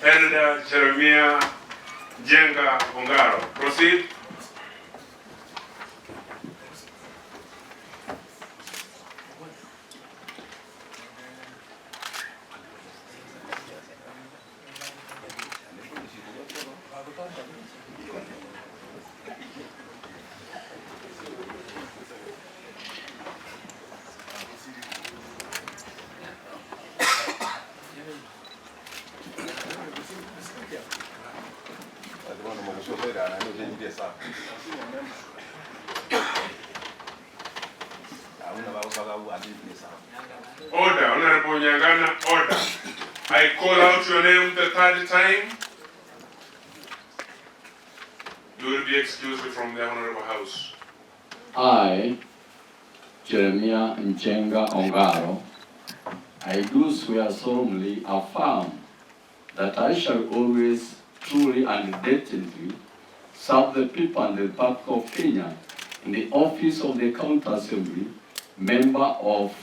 Elder Jeremiah Jenga Ongaro. Proceed. Order, Honorable Nyagana, order. I call out your name the third time. You will be excused from the Honorable House. I, Jeremiah Njenga Ongaro, I do swear solemnly affirm that I shall always, truly and diligently serve the people and the Republic of Kenya in the office of the County Assembly, member of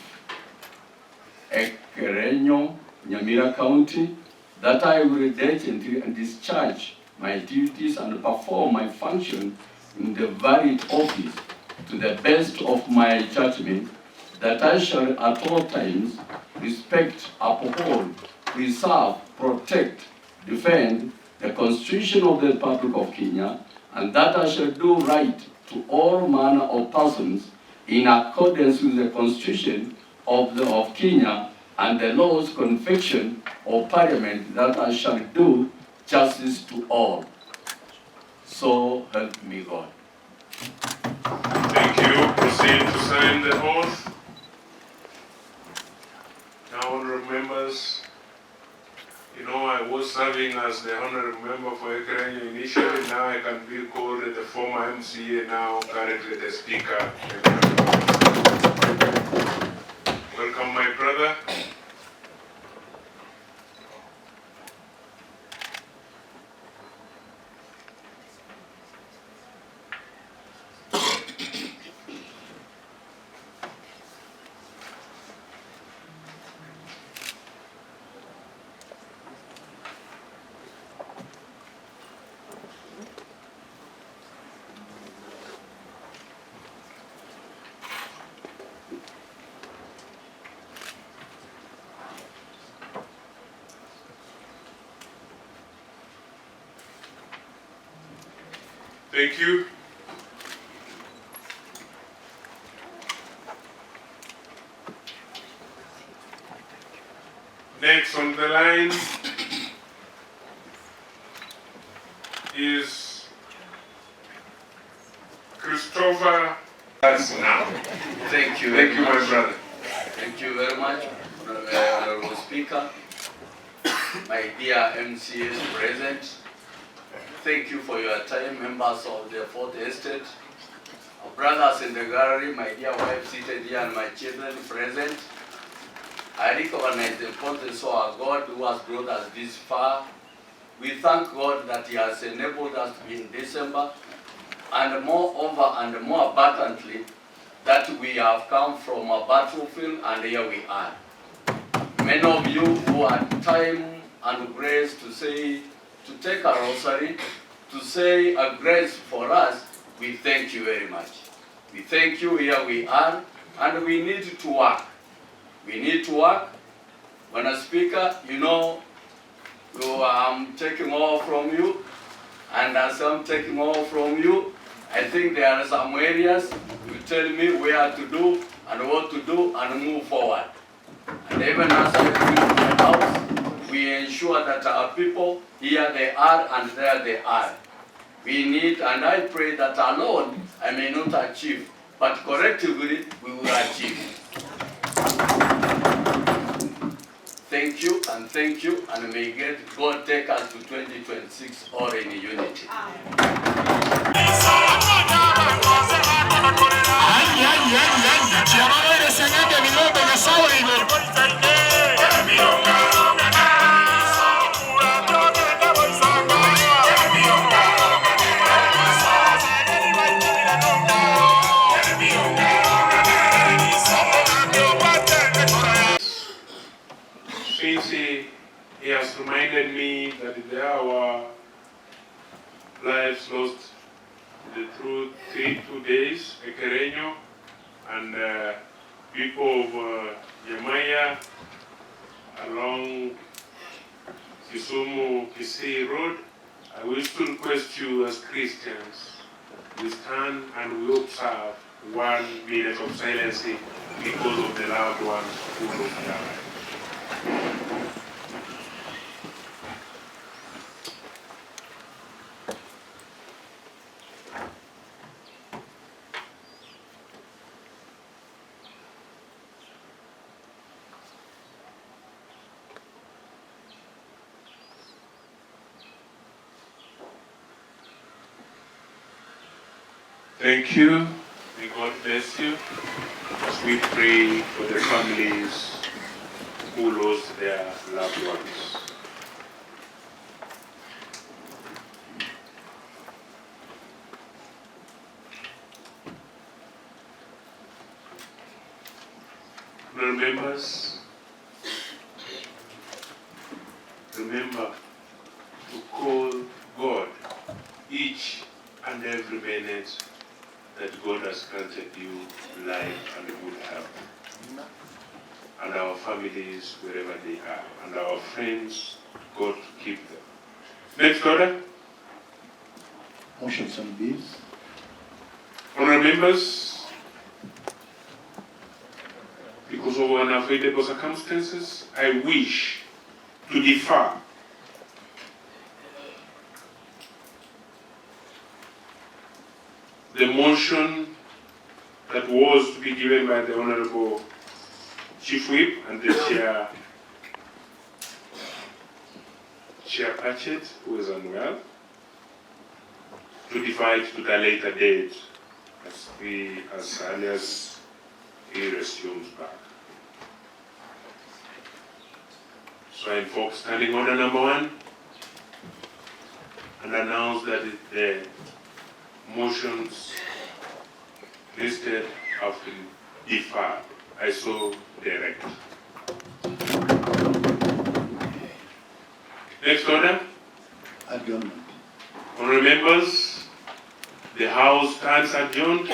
Ekerenyo, Nyamira County, that I will diligently and discharge my duties and perform my function in the varied office to the best of my judgment, that I shall at all times respect, uphold, preserve, protect, defend the Constitution of the Republic of Kenya, and that I shall do right to all manner of persons in accordance with the Constitution of Kenya and the laws conviction of Parliament, that I shall do justice to all. So help me God. Thank you. Proceed to sign the oath. Now, honorable members, you know, I was serving as the honorable member for Ekerenyo initially. Now I can be called the former MCA, now currently the speaker. Welcome, my brother. Thank you. Next on the line is Christopher. That's now. Thank you. Thank you, my brother. Thank you very much, Honorable Speaker, my dear MCAs present. Thank you for your time, members of the Fourth Estate, our brothers in the gallery, my dear wife seated here, and my children present. I recognize the importance of our God who has brought us this far. We thank God that He has enabled us to be in December, and moreover and more abundantly, that we have come from a battlefield and here we are. Many of you who had time and grace to take a rosary, to say a grace for us, we thank you very much. We thank you, here we are, and we need to work. We need to work. When a speaker, you know, I'm taking off from you, and as I'm taking off from you, I think there are some areas you tell me where to do and what to do and move forward. And even as I come to the house, we ensure that our people, here they are and there they are. We need, and I pray that alone I may not achieve, but collectively we will achieve. Thank you, and may God take us to 2026 all in unity. Since he has reminded me me that there are lives lost through 2 days, Ekerenyo, and people of Jeremiah along Kisumu Kisii Road. I wish to request you as Christians, we stand and we observe 1 minute of silence because of the loved ones who lost their lives. Thank you. May God bless you as we pray for the families who lost their loved ones. Honourable members, remember to call God each and every minute that God has granted you life and good health. And our families, wherever they are, and our friends, God to keep them. Next order. Motion on bills. Honourable members, because of unavoidable circumstances, I wish to defer the motion that was to be given by the Honourable Chief Whip and the Chair Patchett, who is unwell, to divide to the later date as early as he resumes back. So I invoke standing order number 1 and announce that the motions listed have been deferred. I so direct. Next order. Adjournment. Honourable members, the House stands adjourned